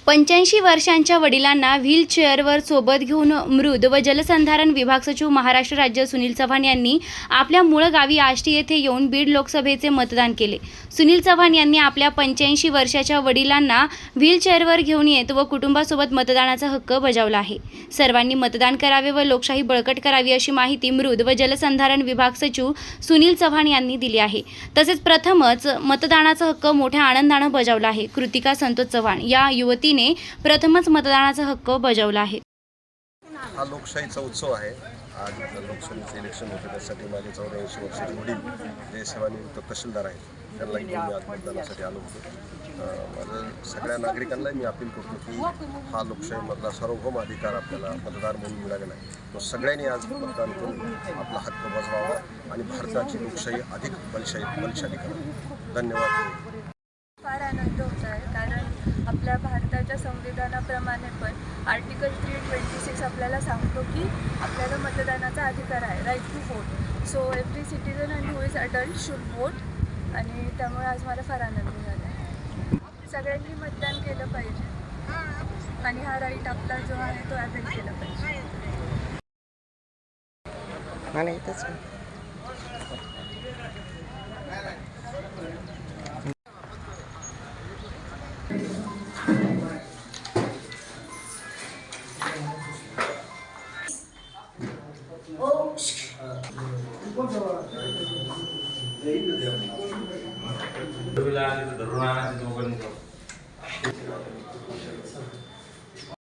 85 वर्षांच्या वडिलांना व्हीलचेअरवर सोबत घेऊन मृद व जलसंधारण विभाग सचिव महाराष्ट्र राज्य सुनील चव्हाण यांनी आपल्या मूळ गावी आष्टी येथे येऊन बीड लोकसभेचे मतदान केले। सुनील चव्हाण यांनी आपल्या 85 वर्षाच्या वडिलांना व्हीलचेअरवर घेऊन येत व कुटुंबासोबत मतदानाचा हक्क बजावला आहे। सर्वांनी मतदान करावे व लोकशाही बळकट करावी अशी माहिती मृद व जलसंधारण विभाग सचिव सुनील चव्हाण यांनी दिली आहे। तसेच प्रथमच मतदानाचा हक्क मोठ्या आनंदाने बजावला आहे। कृतिका संतोष चव्हाण या युवतीने प्रथमच मतदानाचा हक्क बजावला आहे। हा लोकशाहीचा उत्सव आहे। आज लोकसभेचे इलेक्शन होते, त्यासाठी माझे 84 वर्षाचे वडील जे सेवानिवृत्त तहसीलदार आहेत त्यांना घेऊन मी आज मतदानासाठी आलो होतो। माझं सगळ्या नागरिकांना मी अपील करतो की हा लोकशाहीमधला सार्वभौम अधिकार आपल्याला मतदार म्हणून मिळालेला आहे, तो सगळ्यांनी आज मतदान करून आपला हक्क बजवावा आणि भारताची लोकशाही अधिक बलशाली करावी। धन्यवाद। फार आनंद होत आहे, कारण आपल्या भारताच्या संविधानाप्रमाणे पण आर्टिकल 326 आपल्याला सांगतो की आपल्याला मतदानाचा अधिकार आहे, right to vote. So every citizen and who is adult should vote, आणि त्यामुळे आज मला फार आनंद झाला आहे। सगळ्यांनी मतदान केलं पाहिजे आणि हा राईट आपला जो आहे तो अवेल केला पाहिजे। धरून आणायचं